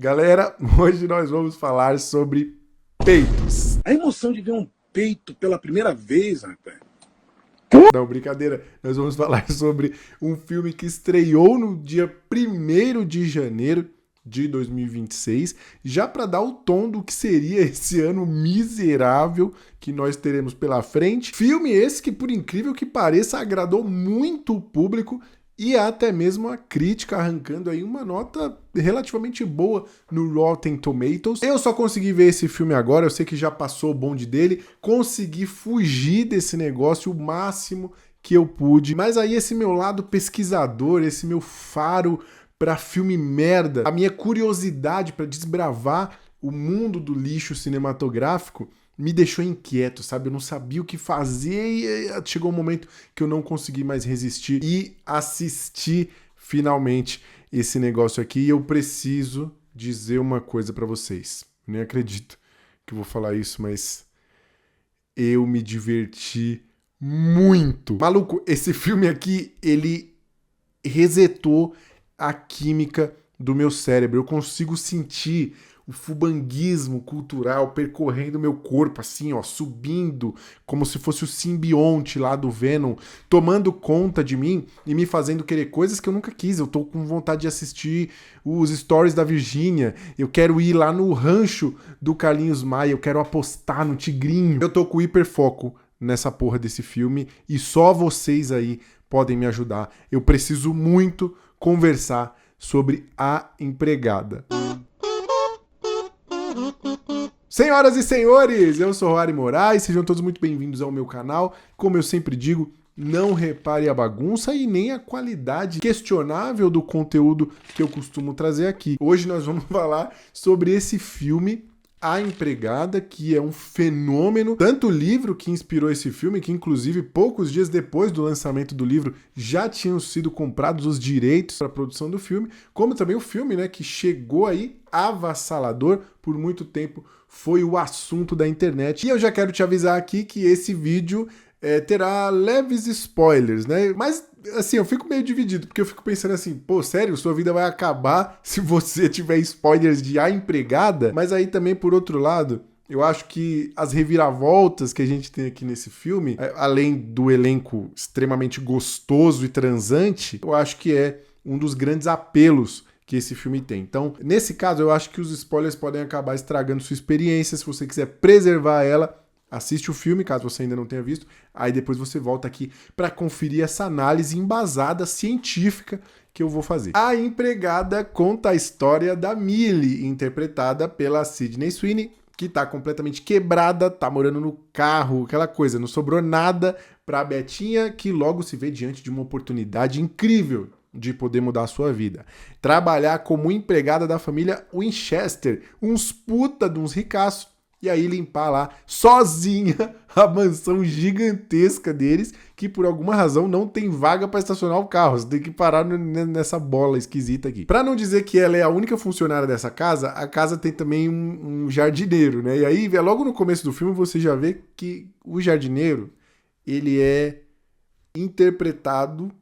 Galera, hoje nós vamos falar sobre peitos. A emoção de ver um peito pela primeira vez, rapaz. Não, brincadeira. Nós vamos falar sobre um filme que estreou no dia 1º de janeiro de 2026, já para dar o tom do que seria esse ano miserável que nós teremos pela frente. Filme esse que, por incrível que pareça, agradou muito o público e até mesmo a crítica, arrancando aí uma nota relativamente boa no Rotten Tomatoes. Eu só consegui ver esse filme agora, eu sei que já passou o bonde dele, consegui fugir desse negócio o máximo que eu pude, mas aí esse meu lado pesquisador, esse meu faro pra filme merda, a minha curiosidade pra desbravar o mundo do lixo cinematográfico me deixou inquieto, sabe? Eu não sabia o que fazer e chegou um momento que eu não consegui mais resistir e assisti finalmente esse negócio aqui. E eu preciso dizer uma coisa pra vocês. Eu nem acredito que eu vou falar isso, mas eu me diverti muito. Maluco, esse filme aqui, ele resetou a química do meu cérebro. Eu consigo sentir o fubanguismo cultural percorrendo meu corpo, assim, ó, subindo, como se fosse o simbionte lá do Venom, tomando conta de mim e me fazendo querer coisas que eu nunca quis. Eu tô com vontade de assistir os stories da Virgínia, eu quero ir lá no rancho do Carlinhos Maia, eu quero apostar no Tigrinho. Eu tô com hiperfoco nessa porra desse filme e só vocês aí podem me ajudar. Eu preciso muito conversar sobre A Empregada. Senhoras e senhores, eu sou Roary Moraes, sejam todos muito bem-vindos ao meu canal. Como eu sempre digo, não repare a bagunça e nem a qualidade questionável do conteúdo que eu costumo trazer aqui. Hoje nós vamos falar sobre esse filme, A Empregada, que é um fenômeno. Tanto o livro que inspirou esse filme, que inclusive poucos dias depois do lançamento do livro já tinham sido comprados os direitos para a produção do filme, como também o filme, né, que chegou aí avassalador, por muito tempo foi o assunto da internet. E eu já quero te avisar aqui que esse vídeo terá leves spoilers, né? Mas, assim, eu fico meio dividido, porque eu fico pensando assim, pô, sério, sua vida vai acabar se você tiver spoilers de A Empregada? Mas aí também, por outro lado, eu acho que as reviravoltas que a gente tem aqui nesse filme, além do elenco extremamente gostoso e transante, eu acho que é um dos grandes apelos que esse filme tem. Então, nesse caso, eu acho que os spoilers podem acabar estragando sua experiência. Se você quiser preservar ela, assiste o filme, caso você ainda não tenha visto, aí depois você volta aqui para conferir essa análise embasada, científica, que eu vou fazer. A Empregada conta a história da Millie, interpretada pela Sydney Sweeney, que tá completamente quebrada, tá morando no carro, aquela coisa, não sobrou nada pra Betinha, que logo se vê diante de uma oportunidade incrível de poder mudar a sua vida. Trabalhar como empregada da família Winchester, uns puta de uns ricaços, e aí limpar lá sozinha a mansão gigantesca deles, que por alguma razão não tem vaga para estacionar o carro. Você tem que parar nessa bola esquisita aqui. Para não dizer que ela é a única funcionária dessa casa, a casa tem também um jardineiro, né? E aí, logo no começo do filme, você já vê que o jardineiro, ele é interpretado,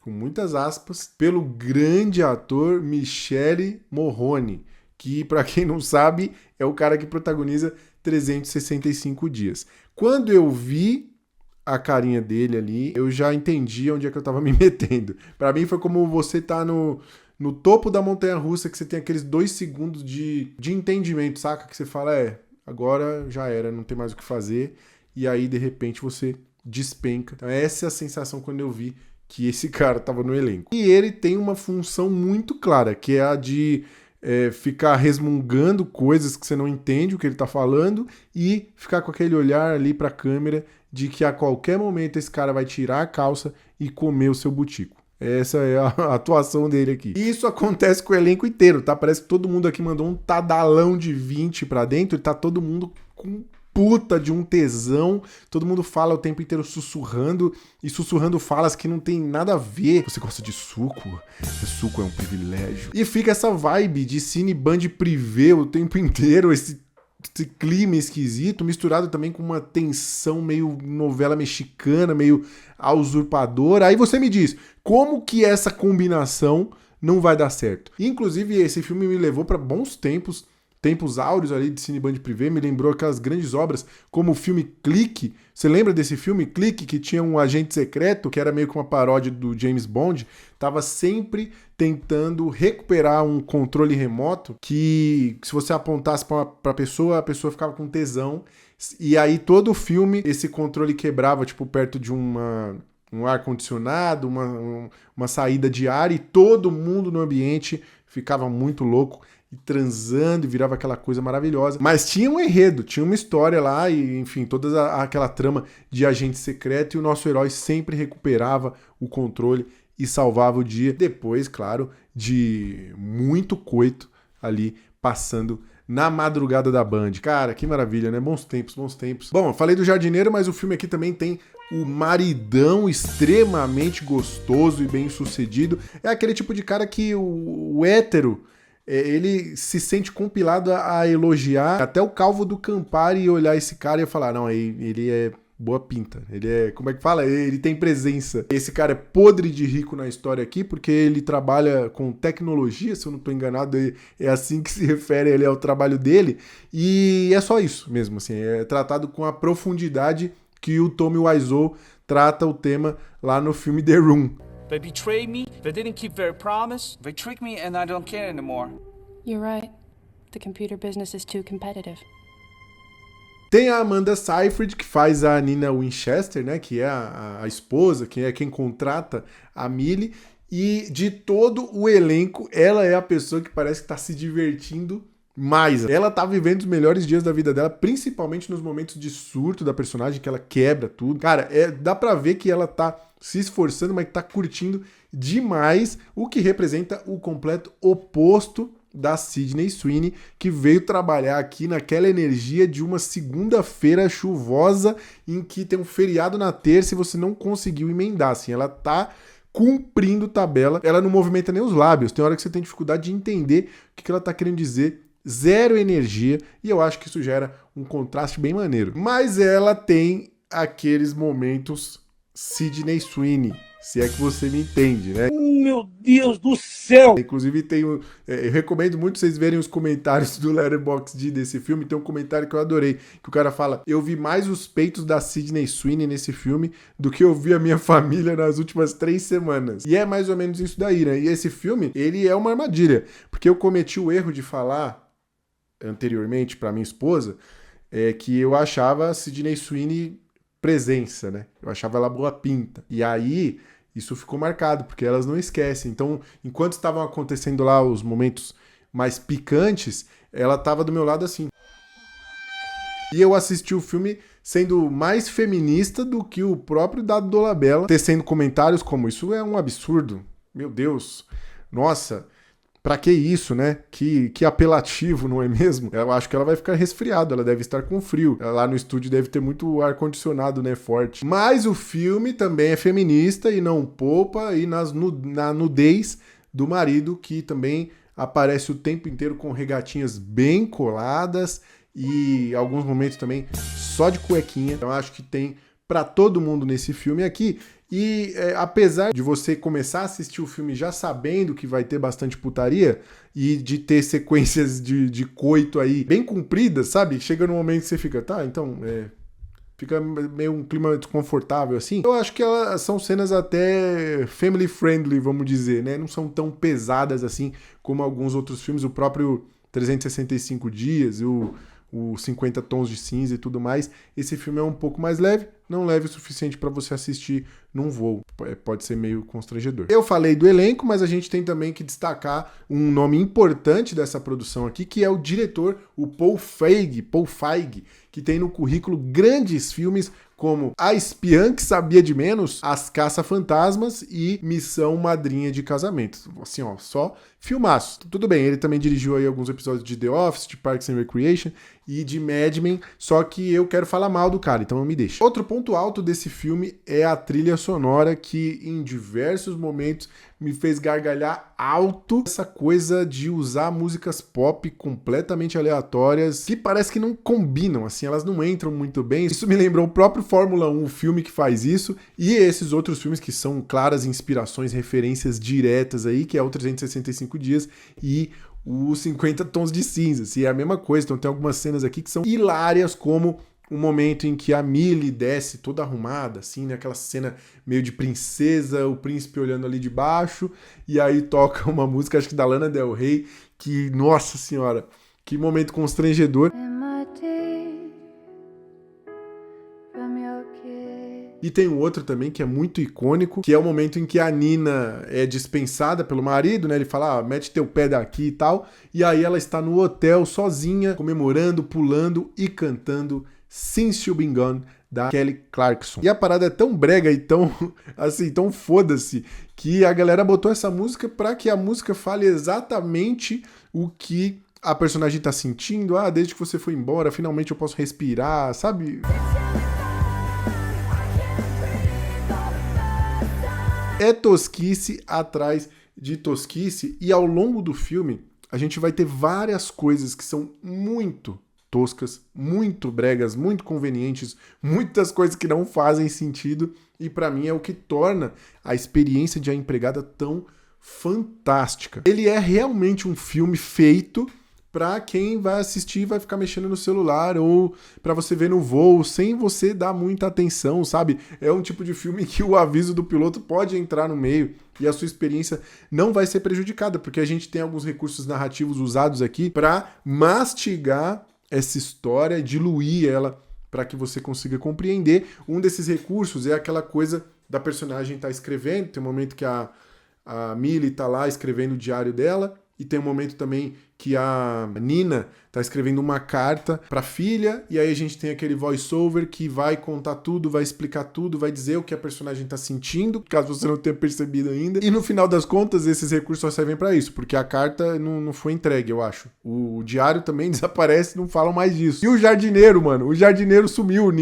com muitas aspas, pelo grande ator Michele Morrone, que, para quem não sabe, é o cara que protagoniza 365 Dias. Quando eu vi a carinha dele ali, eu já entendi onde é que eu tava me metendo. Para mim foi como você tá no topo da montanha-russa, que você tem aqueles 2 segundos de entendimento, saca? Que você fala, agora já era, não tem mais o que fazer, e aí, de repente, você despenca. Então, essa é a sensação quando eu vi que esse cara tava no elenco. E ele tem uma função muito clara, que é a de ficar resmungando coisas que você não entende o que ele tá falando e ficar com aquele olhar ali pra câmera de que a qualquer momento esse cara vai tirar a calça e comer o seu butico. Essa é a atuação dele aqui. E isso acontece com o elenco inteiro, tá? Parece que todo mundo aqui mandou um tadalão de 20 pra dentro e tá todo mundo com puta de um tesão, todo mundo fala o tempo inteiro sussurrando, e sussurrando falas que não tem nada a ver. Você gosta de suco? Suco é um privilégio. E fica essa vibe de cine band privê o tempo inteiro, esse clima esquisito, misturado também com uma tensão meio novela mexicana, meio a usurpadora. Aí você me diz, como que essa combinação não vai dar certo. Inclusive, esse filme me levou para bons tempos áureos ali de Cine Band Privé, me lembrou aquelas grandes obras como o filme Clique. Você lembra desse filme Clique, que tinha um agente secreto, que era meio que uma paródia do James Bond, tava sempre tentando recuperar um controle remoto que, se você apontasse pra pessoa, a pessoa ficava com tesão, e aí todo o filme esse controle quebrava, tipo, perto de um ar-condicionado, uma saída de ar, e todo mundo no ambiente ficava muito louco e transando e virava aquela coisa maravilhosa. Mas tinha um enredo, tinha uma história lá e, enfim, toda aquela trama de agente secreto, e o nosso herói sempre recuperava o controle e salvava o dia. Depois, claro, de muito coito ali passando na madrugada da Band. Cara, que maravilha, né? Bons tempos, bons tempos. Bom, eu falei do jardineiro, mas o filme aqui também tem o maridão extremamente gostoso e bem sucedido. É aquele tipo de cara que o hétero, ele se sente compilado a elogiar até o Calvo do Campari e olhar esse cara e falar, não, ele é boa pinta, ele é, como é que fala? Ele tem presença. Esse cara é podre de rico na história aqui, porque ele trabalha com tecnologia, se eu não estou enganado, é assim que se refere ele ao trabalho dele, e é só isso mesmo, assim, é tratado com a profundidade que o Tommy Wiseau trata o tema lá no filme The Room. They betrayed me, they didn't keep their promise, they tricked me and I don't care anymore. You're right. The computer business is too competitive. Tem a Amanda Seyfried, que faz a Nina Winchester, né, que é a esposa, que é quem contrata a Millie, e de todo o elenco, ela é a pessoa que parece que tá se divertindo mais. Ela tá vivendo os melhores dias da vida dela, principalmente nos momentos de surto da personagem, que ela quebra tudo. Cara, dá pra ver que ela tá se esforçando, mas que tá curtindo demais, o que representa o completo oposto da Sydney Sweeney, que veio trabalhar aqui naquela energia de uma segunda-feira chuvosa em que tem um feriado na terça e você não conseguiu emendar, assim, ela tá cumprindo tabela, ela não movimenta nem os lábios, tem hora que você tem dificuldade de entender o que ela tá querendo dizer, zero energia, e eu acho que isso gera um contraste bem maneiro. Mas ela tem aqueles momentos Sydney Sweeney, se é que você me entende, né? Meu Deus do céu! Inclusive, eu recomendo muito vocês verem os comentários do Letterboxd desse filme. Tem um comentário que eu adorei, que o cara fala: eu vi mais os peitos da Sydney Sweeney nesse filme do que eu vi a minha família nas últimas 3 semanas. E é mais ou menos isso daí, né? E esse filme, ele é uma armadilha, porque eu cometi o erro de falar anteriormente pra minha esposa que eu achava a Sydney Sweeney presença, né? Eu achava ela boa pinta. E aí isso ficou marcado, porque elas não esquecem. Então, enquanto estavam acontecendo lá os momentos mais picantes, ela estava do meu lado assim. E eu assisti o filme sendo mais feminista do que o próprio Dado Dolabella, tecendo comentários como: isso é um absurdo, meu Deus, nossa, pra que isso, né? Que apelativo, não é mesmo? Eu acho que ela vai ficar resfriada, ela deve estar com frio. Lá no estúdio deve ter muito ar-condicionado, né? Forte. Mas o filme também é feminista e não poupa e na nudez do marido, que também aparece o tempo inteiro com regatinhas bem coladas e alguns momentos também só de cuequinha. Então acho que tem pra todo mundo nesse filme aqui. E apesar de você começar a assistir o filme já sabendo que vai ter bastante putaria e de ter sequências de coito aí bem compridas, sabe? Chega num momento que você fica, tá, então, fica meio um clima desconfortável assim. Eu acho que elas são cenas até family friendly, vamos dizer, né? Não são tão pesadas assim como alguns outros filmes, o próprio 365 Dias, o 50 Tons de Cinza e tudo mais. Esse filme é um pouco mais leve, não leve o suficiente para você assistir num voo. Pode ser meio constrangedor. Eu falei do elenco, mas a gente tem também que destacar um nome importante dessa produção aqui, que é o diretor, o Paul Feig, que tem no currículo grandes filmes como A Espiã que Sabia de Menos, As Caça-Fantasmas e Missão Madrinha de Casamento. Assim, ó, só Filmaço. Tudo bem, ele também dirigiu aí alguns episódios de The Office, de Parks and Recreation e de Mad Men, só que eu quero falar mal do cara, então me deixa. Outro ponto alto desse filme é a trilha sonora, que em diversos momentos me fez gargalhar alto. Essa coisa de usar músicas pop completamente aleatórias, que parece que não combinam, assim, elas não entram muito bem. Isso me lembrou o próprio Fórmula 1, o filme que faz isso, e esses outros filmes que são claras inspirações, referências diretas aí, que é o 365 Dias e os 50 Tons de Cinza. Assim, é a mesma coisa, então tem algumas cenas aqui que são hilárias, como o momento em que a Millie desce toda arrumada, assim, né? Aquela cena meio de princesa, o príncipe olhando ali de baixo, e aí toca uma música, acho que da Lana Del Rey, que, nossa senhora, que momento constrangedor. E tem um outro também que é muito icônico, que é o momento em que a Nina é dispensada pelo marido, né? Ele fala, mete teu pé daqui e tal, e aí ela está no hotel sozinha, comemorando, pulando e cantando Since You've Been Gone, da Kelly Clarkson. E a parada é tão brega e tão, assim, tão foda-se, que a galera botou essa música pra que a música fale exatamente o que a personagem tá sentindo. Ah, desde que você foi embora, finalmente eu posso respirar, sabe? É tosquice atrás de tosquice, e ao longo do filme a gente vai ter várias coisas que são muito toscas, muito bregas, muito convenientes, muitas coisas que não fazem sentido, e pra mim é o que torna a experiência de A Empregada tão fantástica. Ele é realmente um filme feito pra quem vai assistir e vai ficar mexendo no celular, ou pra você ver no voo, sem você dar muita atenção, sabe? É um tipo de filme que o aviso do piloto pode entrar no meio e a sua experiência não vai ser prejudicada, porque a gente tem alguns recursos narrativos usados aqui pra mastigar essa história, diluir ela para que você consiga compreender. Um desses recursos é aquela coisa da personagem estar escrevendo. Tem um momento que a Millie tá lá escrevendo o diário dela, e tem um momento também que a Nina tá escrevendo uma carta pra filha, e aí a gente tem aquele voice-over que vai contar tudo, vai explicar tudo, vai dizer o que a personagem tá sentindo, caso você não tenha percebido ainda. E no final das contas, esses recursos só servem pra isso, porque a carta não foi entregue, eu acho. O diário também desaparece, não falam mais disso. E o jardineiro, mano, o jardineiro sumiu,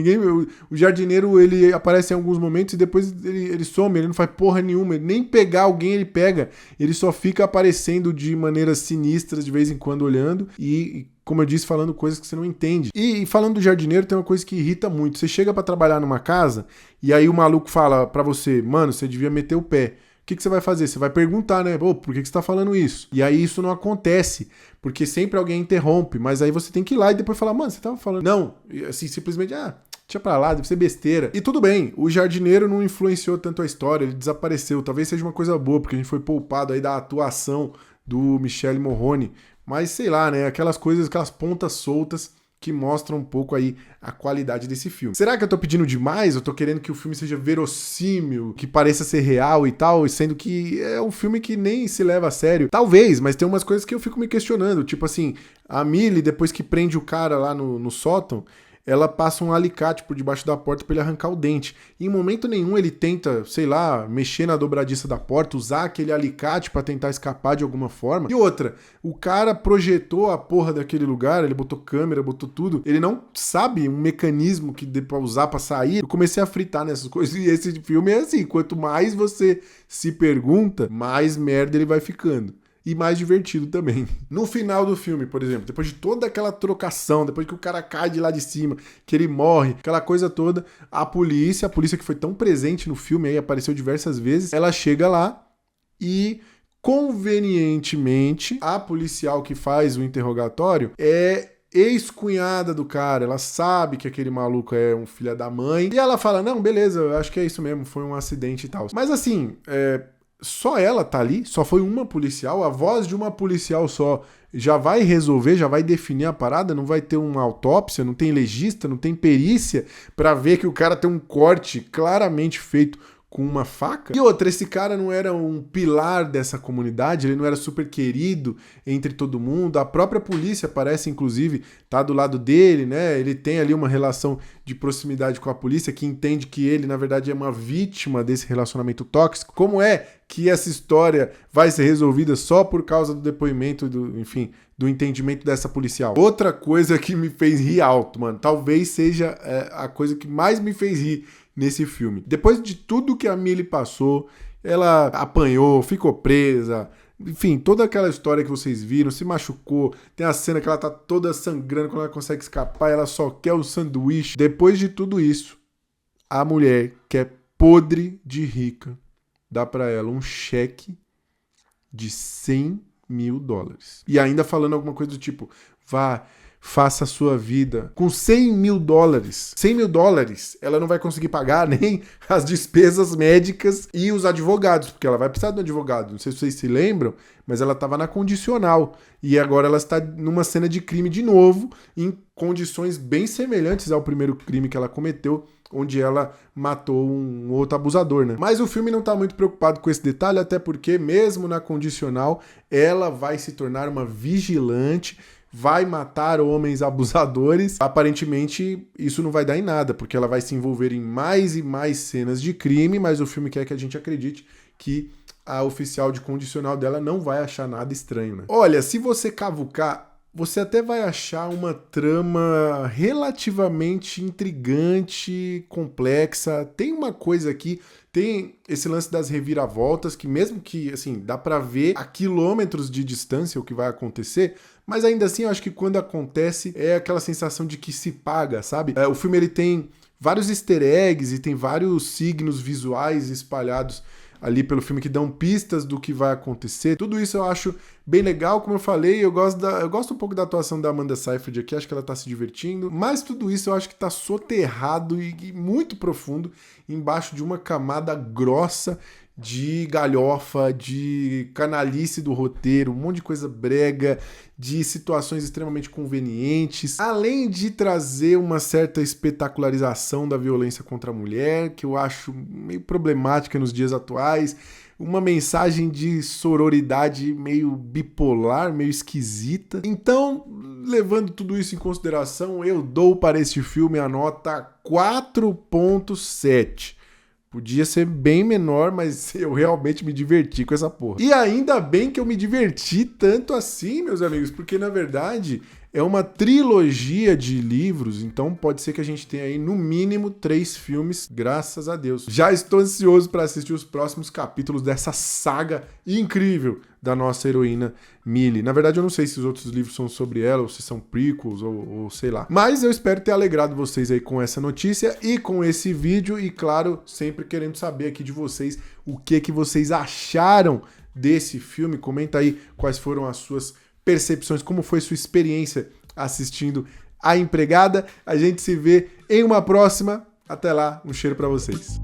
o jardineiro, ele aparece em alguns momentos e depois ele some, ele não faz porra nenhuma, ele nem pegar alguém ele pega, ele só fica aparecendo de maneiras sinistras de vez em quando olhando e como eu disse, falando coisas que você não entende. E falando do jardineiro, tem uma coisa que irrita muito. Você chega pra trabalhar numa casa e aí o maluco fala pra você, mano, você devia meter o pé. O que você vai fazer? Você vai perguntar, né? Pô, por que você tá falando isso? E aí isso não acontece, porque sempre alguém interrompe, mas aí você tem que ir lá e depois falar, mano, você tava falando... Não, assim, simplesmente, deixa pra lá, deve ser besteira. E tudo bem, o jardineiro não influenciou tanto a história, ele desapareceu. Talvez seja uma coisa boa, porque a gente foi poupado aí da atuação do Michelle Morrone. Mas sei lá, né? Aquelas coisas, aquelas pontas soltas que mostram um pouco aí a qualidade desse filme. Será que eu tô pedindo demais? Eu tô querendo que o filme seja verossímil, que pareça ser real e tal, sendo que é um filme que nem se leva a sério? Talvez, mas tem umas coisas que eu fico me questionando. Tipo assim, a Millie, depois que prende o cara lá no sótão, ela passa um alicate por debaixo da porta para ele arrancar o dente. E em momento nenhum ele tenta, sei lá, mexer na dobradiça da porta, usar aquele alicate para tentar escapar de alguma forma. E outra, o cara projetou a porra daquele lugar, ele botou câmera, botou tudo. Ele não sabe um mecanismo que dê pra usar pra sair. Eu comecei a fritar nessas coisas. E esse filme é assim, quanto mais você se pergunta, mais merda ele vai ficando. E mais divertido também. No final do filme, por exemplo, depois de toda aquela trocação, depois que o cara cai de lá de cima, que ele morre, aquela coisa toda, a polícia que foi tão presente no filme, aí apareceu diversas vezes, ela chega lá e, convenientemente, a policial que faz o interrogatório é ex-cunhada do cara, ela sabe que aquele maluco é um filho da mãe, e ela fala, não, beleza, eu acho que é isso mesmo, foi um acidente e tal. Mas assim, só ela tá ali, só foi uma policial, a voz de uma policial só já vai resolver, já vai definir a parada, não vai ter uma autópsia, não tem legista, não tem perícia pra ver que o cara tem um corte claramente feito com uma faca. E outra, esse cara não era um pilar dessa comunidade, ele não era super querido entre todo mundo. A própria polícia parece, inclusive, tá do lado dele, né? Ele tem ali uma relação de proximidade com a polícia, que entende que ele, na verdade, é uma vítima desse relacionamento tóxico. Como é que essa história vai ser resolvida só por causa do depoimento, do entendimento dessa policial? Outra coisa que me fez rir alto, mano, talvez seja a coisa que mais me fez rir nesse filme. Depois de tudo que a Millie passou, ela apanhou, ficou presa, enfim, toda aquela história que vocês viram, se machucou, tem a cena que ela tá toda sangrando quando ela consegue escapar, ela só quer o sanduíche. Depois de tudo isso, a mulher, que é podre de rica, dá pra ela um cheque de $100 mil. E ainda falando alguma coisa do tipo, vá, faça a sua vida com $100 mil. $100 mil, ela não vai conseguir pagar nem as despesas médicas e os advogados, porque ela vai precisar de um advogado. Não sei se vocês se lembram, mas ela estava na condicional. E agora ela está numa cena de crime de novo, em condições bem semelhantes ao primeiro crime que ela cometeu, onde ela matou um outro abusador, né? Mas o filme não tá muito preocupado com esse detalhe, até porque mesmo na condicional, ela vai se tornar uma vigilante, vai matar homens abusadores. Aparentemente, isso não vai dar em nada, porque ela vai se envolver em mais e mais cenas de crime, mas o filme quer que a gente acredite que a oficial de condicional dela não vai achar nada estranho, né? Olha, se você cavucar, você até vai achar uma trama relativamente intrigante, complexa. Tem uma coisa aqui, tem esse lance das reviravoltas, que mesmo que, assim, dá pra ver a quilômetros de distância o que vai acontecer, mas ainda assim eu acho que quando acontece é aquela sensação de que se paga, sabe? O filme ele tem vários easter eggs e tem vários signos visuais espalhados ali pelo filme que dão pistas do que vai acontecer. Tudo isso eu acho bem legal, como eu falei, eu gosto um pouco da atuação da Amanda Seyfried aqui, acho que ela tá se divertindo, mas tudo isso eu acho que tá soterrado e muito profundo embaixo de uma camada grossa de galhofa, de canalice do roteiro, um monte de coisa brega, de situações extremamente convenientes, além de trazer uma certa espetacularização da violência contra a mulher, que eu acho meio problemática nos dias atuais, uma mensagem de sororidade meio bipolar, meio esquisita. Então, levando tudo isso em consideração, eu dou para este filme a nota 4.7. Podia ser bem menor, mas eu realmente me diverti com essa porra. E ainda bem que eu me diverti tanto assim, meus amigos, porque na verdade é uma trilogia de livros, então pode ser que a gente tenha aí no mínimo 3 filmes, graças a Deus. Já estou ansioso para assistir os próximos capítulos dessa saga incrível da nossa heroína Millie. Na verdade, eu não sei se os outros livros são sobre ela, ou se são prequels, ou sei lá. Mas eu espero ter alegrado vocês aí com essa notícia e com esse vídeo, e claro, sempre querendo saber aqui de vocês o que vocês acharam desse filme. Comenta aí quais foram as suas percepções, como foi sua experiência assistindo A Empregada. A gente se vê em uma próxima. Até lá, um cheiro pra vocês.